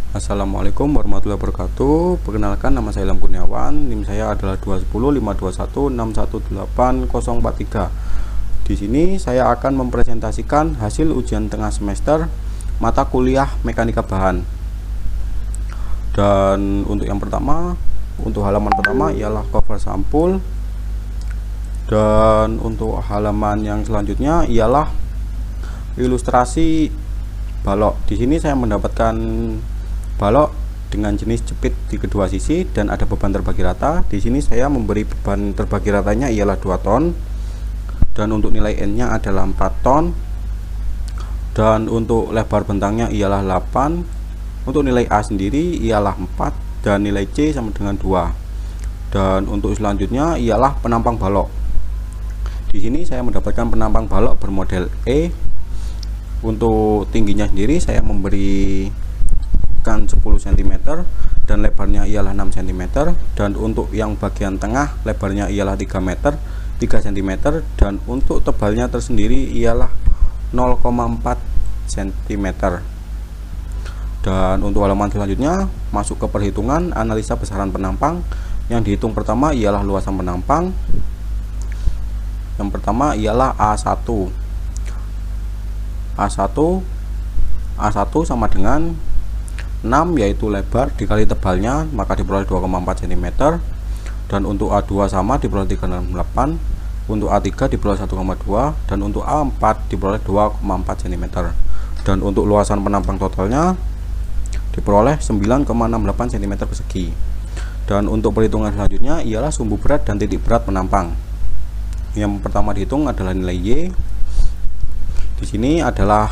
Assalamualaikum warahmatullahi wabarakatuh. Perkenalkan, nama saya Ilham Kurniawan. NIM saya adalah 2105216188043. Di sini saya akan mempresentasikan hasil ujian tengah semester mata kuliah mekanika bahan. Dan untuk yang pertama, untuk halaman pertama ialah cover sampul. Dan untuk halaman yang selanjutnya ialah ilustrasi balok. Di sini saya mendapatkan balok dengan jenis jepit di kedua sisi dan ada beban terbagi rata. Di sini saya memberi beban terbagi ratanya ialah 2 ton dan untuk nilai N-nya adalah 4 ton dan untuk lebar bentangnya ialah 8. Untuk nilai A sendiri ialah 4 dan nilai C sama dengan 2. Dan untuk selanjutnya ialah penampang balok. Di sini saya mendapatkan penampang balok bermodel E. Untuk tingginya sendiri saya memberi 10 cm dan lebarnya ialah 6 cm, dan untuk yang bagian tengah lebarnya ialah 3 cm dan untuk tebalnya tersendiri ialah 0,4 cm. Dan untuk halaman selanjutnya masuk ke perhitungan analisa besaran penampang. Yang dihitung pertama ialah luasan penampang. Yang pertama ialah A1 sama dengan 6, yaitu lebar dikali tebalnya, maka diperoleh 2,4 cm. Dan untuk A2 sama diperoleh 3,8, untuk A3 diperoleh 1,2, dan untuk A4 diperoleh 2,4 cm. Dan untuk luasan penampang totalnya diperoleh 9,68 cm persegi. Dan untuk perhitungan selanjutnya ialah sumbu berat dan titik berat penampang. Yang pertama dihitung adalah nilai Y. Di sini adalah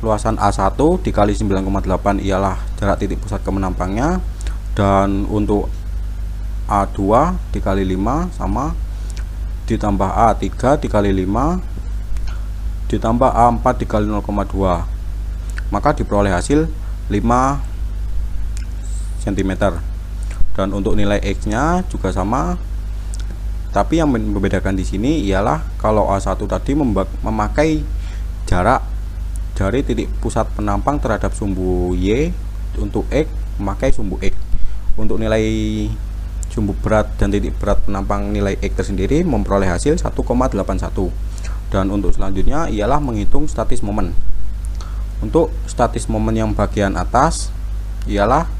luasan A1 dikali 9,8 ialah jarak titik pusat ke penampangnya, dan untuk A2 dikali 5 sama ditambah A3 dikali 5 ditambah A4 dikali 0,2, maka diperoleh hasil 5 cm. Dan untuk nilai X nya juga sama, tapi yang membedakan di sini ialah kalau A1 tadi memakai jarak dari titik pusat penampang terhadap sumbu Y, untuk X memakai sumbu X. Untuk nilai sumbu berat dan titik berat penampang nilai X tersendiri memperoleh hasil 1,81. Dan untuk selanjutnya ialah menghitung statis momen. Untuk statis momen yang bagian atas ialah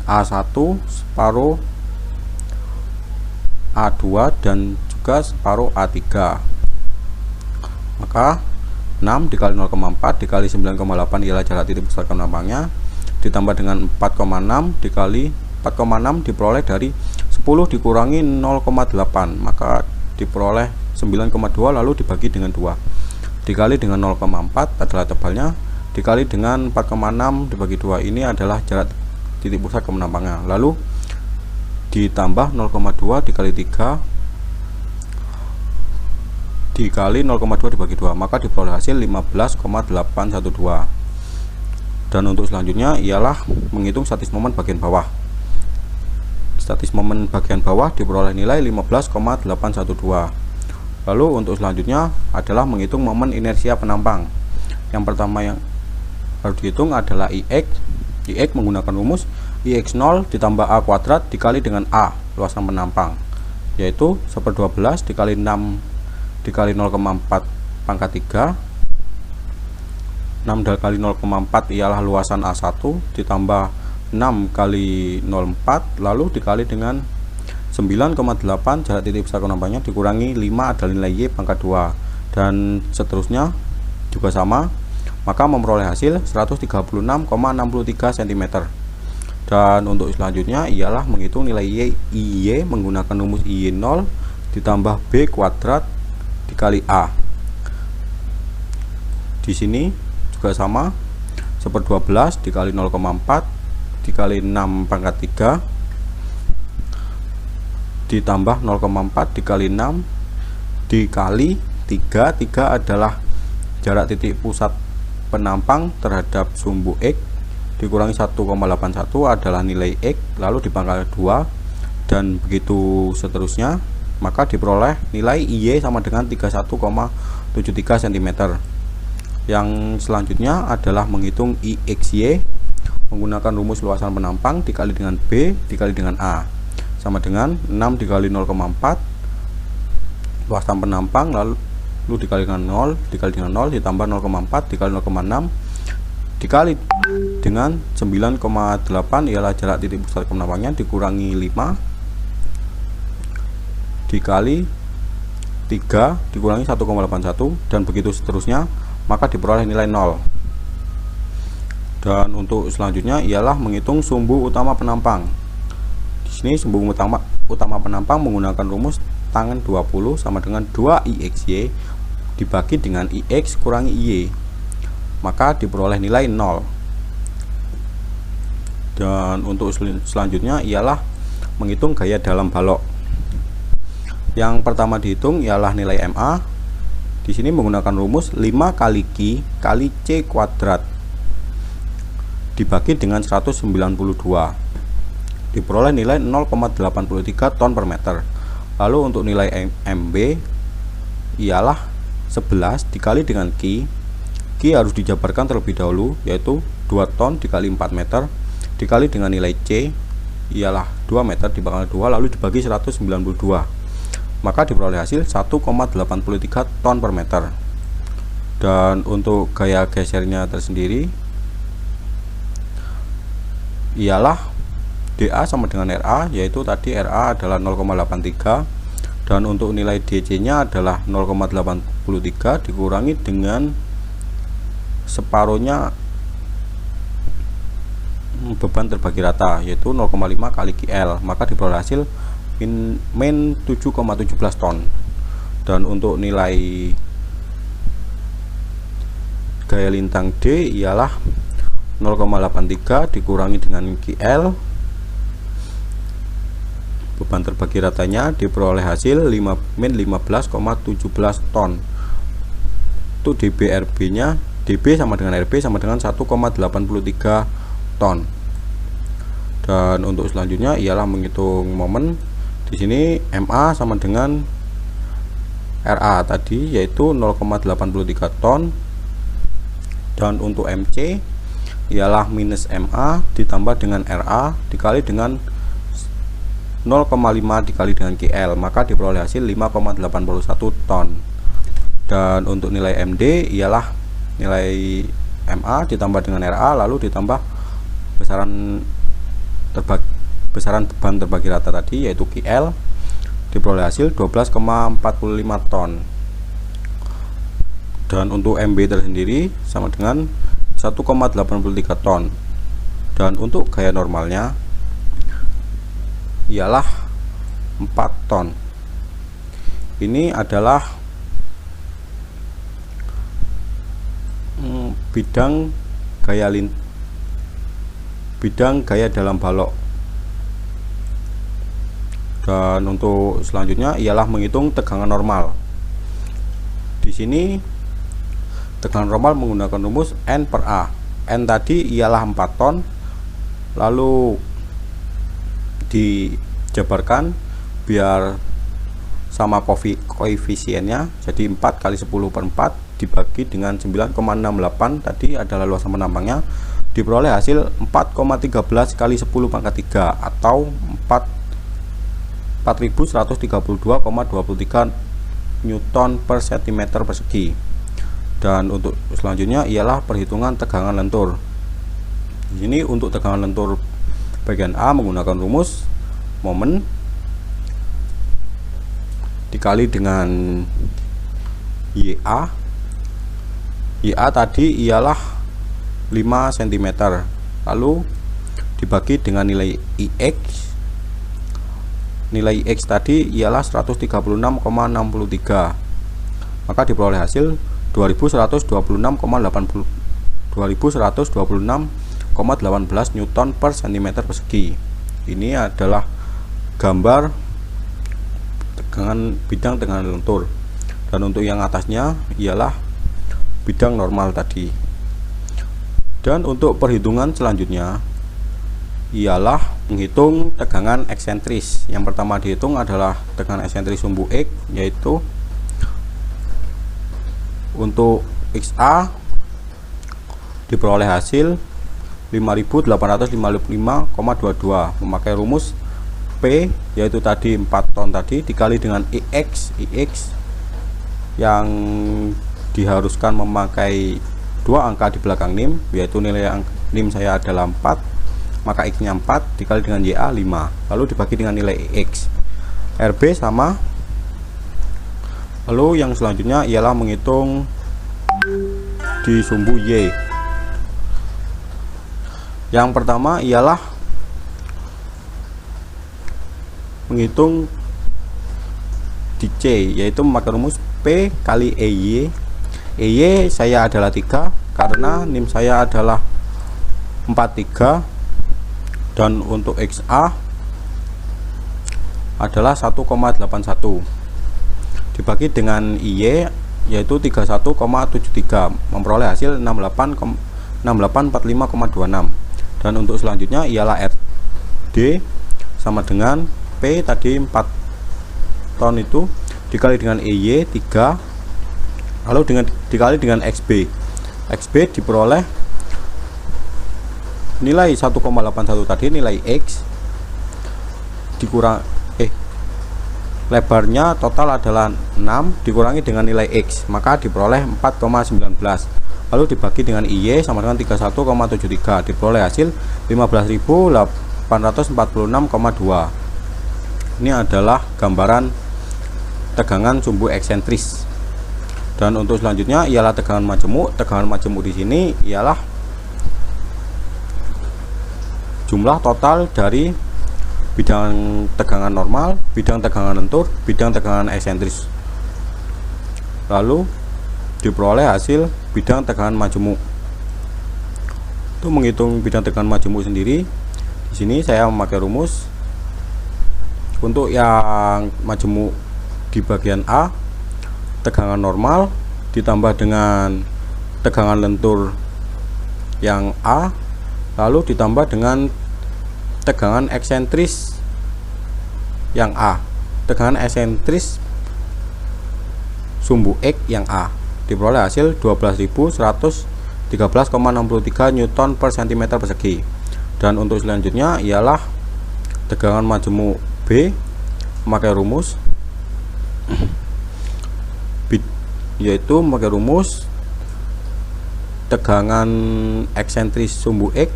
A1 separuh A2 dan juga separuh A3, maka 6 dikali 0,4 dikali 9,8 ialah jarak titik pusat penampangnya, ditambah dengan 4,6 dikali 4,6 diperoleh dari 10 dikurangi 0,8, maka diperoleh 9,2, lalu dibagi dengan 2 dikali dengan 0,4 adalah tebalnya, dikali dengan 4,6 dibagi 2 ini adalah jarak titik pusat ke penampangnya, lalu ditambah 0,2 dikali 3 dikali 0,2 dibagi 2, maka diperoleh hasil 15,812. Dan untuk selanjutnya ialah menghitung statis momen bagian bawah. Statis momen bagian bawah diperoleh nilai 15,812. Lalu untuk selanjutnya adalah menghitung momen inersia penampang. Yang pertama yang harus dihitung adalah IX. IX menggunakan rumus IX0 ditambah A kuadrat dikali dengan A, luasan penampang, yaitu 1/12 dikali 6 dikali 0,4 pangkat 3. 6 dikali 0,4 ialah luasan A1 ditambah 6 kali 0,4 lalu dikali dengan 9,8 jarak titik pusat penampangnya dikurangi 5 adalah nilai Y pangkat 2, dan seterusnya juga sama, maka memperoleh hasil 136,63 cm. Dan untuk selanjutnya ialah menghitung nilai Y menggunakan rumus Y0 ditambah B kuadrat dikali A. Di sini juga sama, 1/12 dikali 0,4 dikali 6 pangkat 3 ditambah 0,4 dikali 6 dikali 3. 3 adalah jarak titik pusat penampang terhadap sumbu X dikurangi 1,81 adalah nilai X, lalu dipangkal 2 dan begitu seterusnya, maka diperoleh nilai IY sama dengan 31,73 cm. Yang selanjutnya adalah menghitung IXY menggunakan rumus luasan penampang dikali dengan B dikali dengan A sama dengan 6 dikali 0,4 luasan penampang lalu dikali dengan 0 dikali dengan 0 ditambah 0,4 dikali 0,6 dikali dengan 9,8 ialah jarak titik pusat penampangnya dikurangi 5 dikali 3 dikurangi 1,81 dan begitu seterusnya, maka diperoleh nilai 0. Dan untuk selanjutnya ialah menghitung sumbu utama penampang. Di sini sumbu utama penampang menggunakan rumus tangen 20 sama dengan 2IXY dibagi dengan IX kurangi Y, maka diperoleh nilai 0. Dan untuk selanjutnya ialah menghitung gaya dalam balok. Yang pertama dihitung ialah nilai MA. Di sini menggunakan rumus 5 kali Q kali C kuadrat dibagi dengan 192, diperoleh nilai 0,83 ton per meter. Lalu untuk nilai MB ialah 11 dikali dengan Q harus dijabarkan terlebih dahulu, yaitu 2 ton dikali 4 meter dikali dengan nilai C ialah 2 meter dibagi 2 lalu dibagi 192, maka diperoleh hasil 1,83 ton per meter. Dan untuk gaya gesernya tersendiri ialah DA sama dengan RA, yaitu tadi RA adalah 0,83 dan untuk nilai DC nya adalah 0,83 dikurangi dengan separuhnya beban terbagi rata, yaitu 0,5 kali QL, maka diperoleh hasil min 7,17 ton. Dan untuk nilai gaya lintang D ialah 0,83 dikurangi dengan QL, beban terbagi ratanya diperoleh hasil min 15,17 ton. Untuk DB nya DB sama dengan RB sama dengan 1,83 ton. Dan untuk selanjutnya ialah menghitung momen. Di sini MA sama dengan RA tadi, yaitu 0,83 ton. Dan untuk MC ialah minus MA ditambah dengan RA dikali dengan 0,5 dikali dengan KL, maka diperoleh hasil 5,81 ton. Dan untuk nilai MD ialah nilai MA ditambah dengan RA lalu ditambah besaran beban terbagi rata tadi, yaitu KL, diperoleh hasil 12,45 ton. Dan untuk MB tersendiri sama dengan 1,83 ton. Dan untuk gaya normalnya ialah 4 ton. Ini adalah bidang gaya dalam balok. Dan untuk selanjutnya ialah menghitung tegangan normal. Di sini tegangan normal menggunakan rumus N per A. N tadi ialah 4 ton, lalu dijabarkan biar sama koefisiennya, jadi 4 kali 10 per 4 dibagi dengan 9,68 tadi adalah luasan penampangnya, diperoleh hasil 4,13 kali 10 pangkat 3 atau 4132,23 Newton per cm persegi. Dan untuk selanjutnya ialah perhitungan tegangan lentur. Ini untuk tegangan lentur bagian A menggunakan rumus momen dikali dengan YA. YA tadi ialah 5 cm lalu dibagi dengan nilai IX. Nilai IX tadi ialah 136,63, maka diperoleh hasil 2126,18 Newton per cm persegi. Ini adalah gambar bidang tegangan lentur. Dan untuk yang atasnya ialah bidang normal tadi. Dan untuk perhitungan selanjutnya ialah menghitung tegangan eksentris. Yang pertama dihitung adalah tegangan eksentris sumbu X, yaitu untuk XA diperoleh hasil 5.855,22 memakai rumus P, yaitu tadi 4 ton tadi dikali dengan IX yang diharuskan memakai 2 angka di belakang NIM, yaitu nilai NIM saya adalah 4, maka X nya 4 dikali dengan YA 5, lalu dibagi dengan nilai IX. RB sama. Lalu yang selanjutnya ialah menghitung di sumbu Y. Yang pertama ialah menghitung di C, yaitu memakai rumus P kali EY. EY saya adalah 3 karena NIM saya adalah 43, dan untuk XA adalah 1,81 dibagi dengan IY yaitu 31,73 memperoleh hasil 6845,26. Dan untuk selanjutnya ialah RD sama dengan P tadi 4 ton itu dikali dengan EY 3, lalu dikali dengan XB. XB diperoleh nilai 1,81 tadi, nilai X dikurang lebarnya total adalah 6 dikurangi dengan nilai X, maka diperoleh 4,19, lalu dibagi dengan IY sama dengan 31,73 diperoleh hasil 15.846,2. Ini adalah gambaran tegangan sumbu eksentris. Dan untuk selanjutnya ialah tegangan majemuk. Tegangan majemuk di sini ialah jumlah total dari bidang tegangan normal, bidang tegangan lentur, bidang tegangan eksentris, lalu diperoleh hasil bidang tegangan majemuk. Untuk menghitung bidang tegangan majemuk sendiri, di sini saya memakai rumus untuk yang majemuk di bagian A, tegangan normal ditambah dengan tegangan lentur yang A, lalu ditambah dengan tegangan eksentris yang A, tegangan eksentris sumbu X yang A, diperoleh hasil 12.113,63 Newton per cm persegi. Dan untuk selanjutnya ialah tegangan majemuk B memakai rumus yaitu memakai rumus tegangan eksentris sumbu X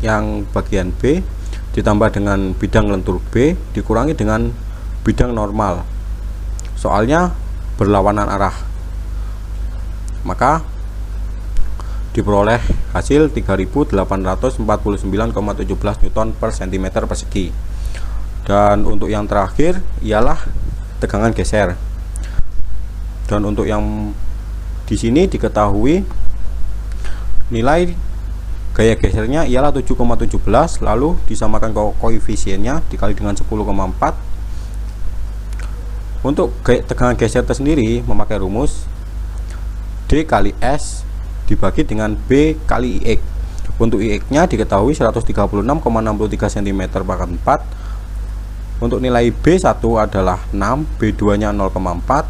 yang bagian B ditambah dengan bidang lentur B dikurangi dengan bidang normal. Soalnya berlawanan arah, maka diperoleh hasil 3.849,17 Newton per cm persegi. Dan untuk yang terakhir ialah tegangan geser. Dan untuk yang di sini diketahui nilai gaya gesernya ialah 7,17, lalu disamakan koefisiennya dikali dengan 10,4. Untuk tegangan geser tersendiri memakai rumus D kali S dibagi dengan B kali IX. Untuk IX nya diketahui 136,63 cm per 4. Untuk nilai B1 adalah 6, B2 nya 0,4,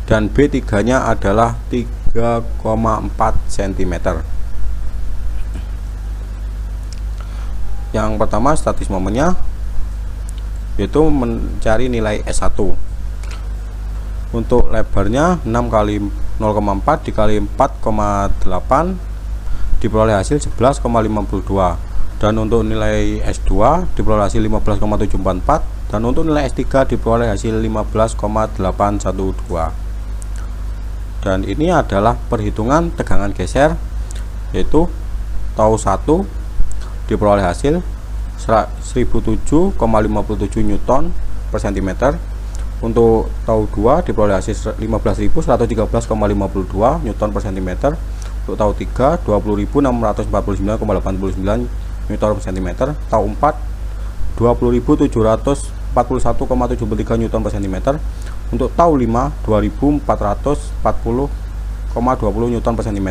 dan B3 nya adalah 3,4 cm. Yang pertama statis momennya yaitu mencari nilai S1. Untuk lebarnya 6 kali 0,4 dikali 4,8 diperoleh hasil 11,52. Dan untuk nilai S2 diperoleh hasil 15,744, dan untuk nilai S3 diperoleh hasil 15,812. Dan ini adalah perhitungan tegangan geser, yaitu tau 1 diperoleh hasil 1007,57 Newton per cm. Untuk tau 2 diperoleh hasil 15.113,52 Newton per cm. Untuk tau 3 20.649,89 Newton per cm. Tau 4 20.741,73 Newton per cm. Untuk tau 5 2.440,20 Newton per cm.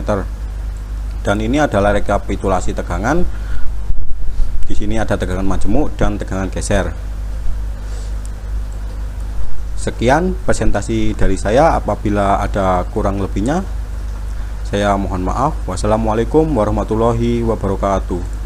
Dan ini adalah rekapitulasi tegangan. Di sini ada tegangan majemuk dan tegangan geser. Sekian presentasi dari saya. Apabila ada kurang lebihnya, Saya mohon maaf. Wassalamualaikum warahmatullahi wabarakatuh.